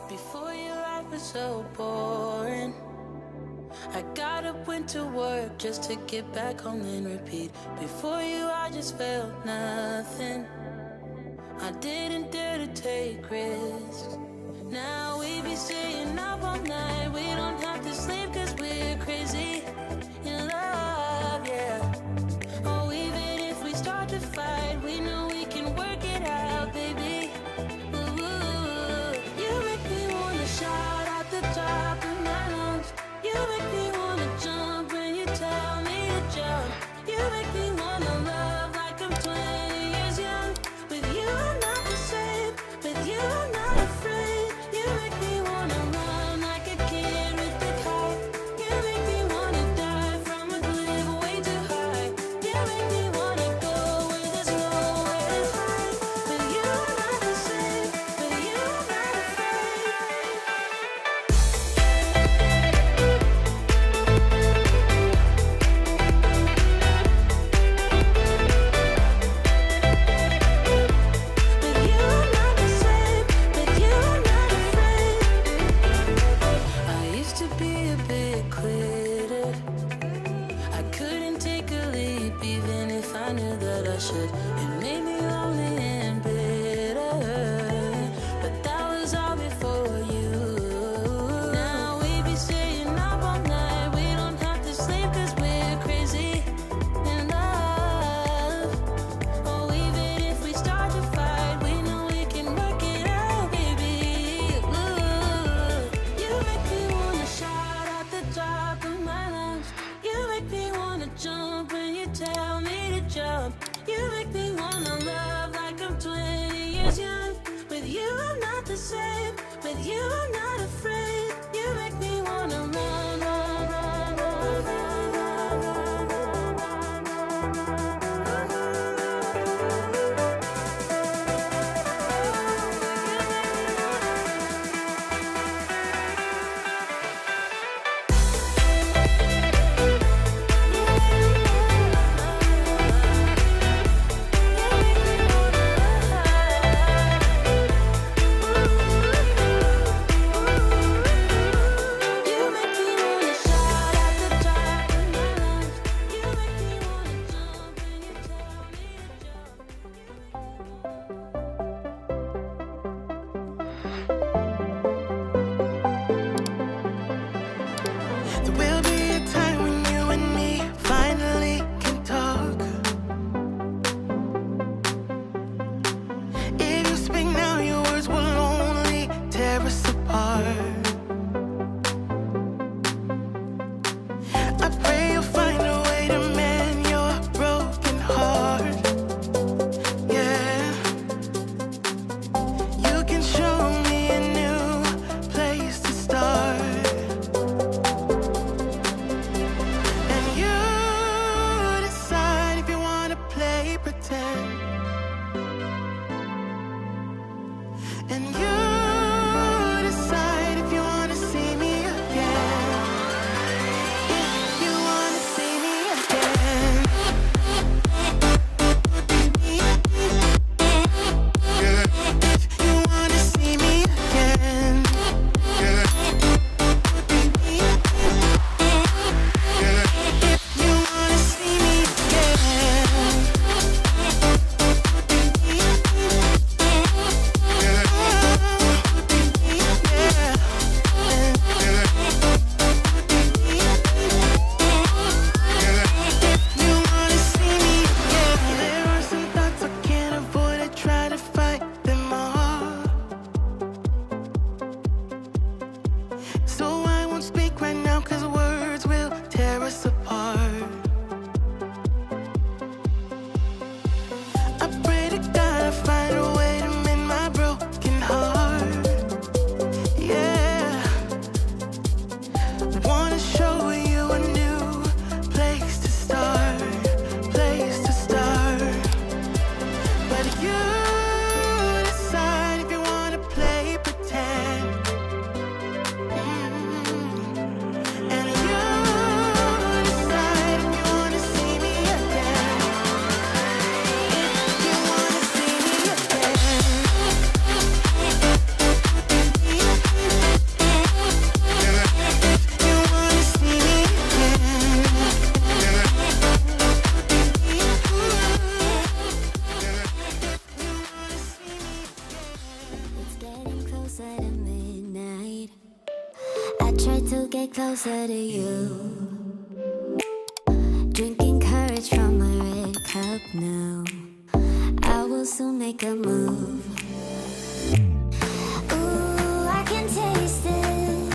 Before your life was so boring. I got up, went to work just to get back home and repeat. Before you, I just felt nothing. I didn't dare to take risks. Now we be staying up all night. We don't have to sleep cause we're crazy in love, yeah. Oh, even if we start to fight, we know we can work it out, baby. Ooh, you make me wanna shout out the top of my lungs. You make me wanna jump when you tell me to jump. You make me wanna love like I'm 20 years young. With you I'm not the same, with you I'm not afraid. You make me wanna run like a kid with the kite. You make me wanna die from a cliff way too high. You make me wanna go where there's nowhere to hide. With you I'm not the same, with you I'm not afraid. With you I'm not the same, with you I'm not afraid. I used to be a big quitter. I couldn't take a leap even if I knew that I should. It made me lonely and bitter, but that was all before you. Now we be staying up all night. We don't have to sleep cause we're crazy in love. Oh, even if we start to fight, we know we can work it out, baby. Ooh, you make me wanna shout at the top of my lungs. You make me wanna jump when you tell me to jump. You make me wanna love like I'm 20 years young. With you I'm not the same, with you I'm not afraid. You make me wanna run, run, run, run, run, run, run, You make me wanna shout at the top of my lungs. You make me wanna jump when you tell me to jump. There will be a time when you and me finally can talk. If you speak now, your words will only tear us apart. I pray you'll find a way to mend your broken heart. Yeah, you can show me a new place to start. And you decide if you wanna play pretend. And you decide if you wanna see me again. If you wanna see me again. If you wanna see me again. If you wanna see me There are some thoughts I can't avoid. I try to fight them all. So I won't speak right now, cause words will tear us apart. I pray to God I find a way to mend my broken heart. Yeah, wanna show you a new place to start, place to start. But you decide if you wanna play pretend. try to get closer to you, drinking courage from my red cup now. I will soon make a move.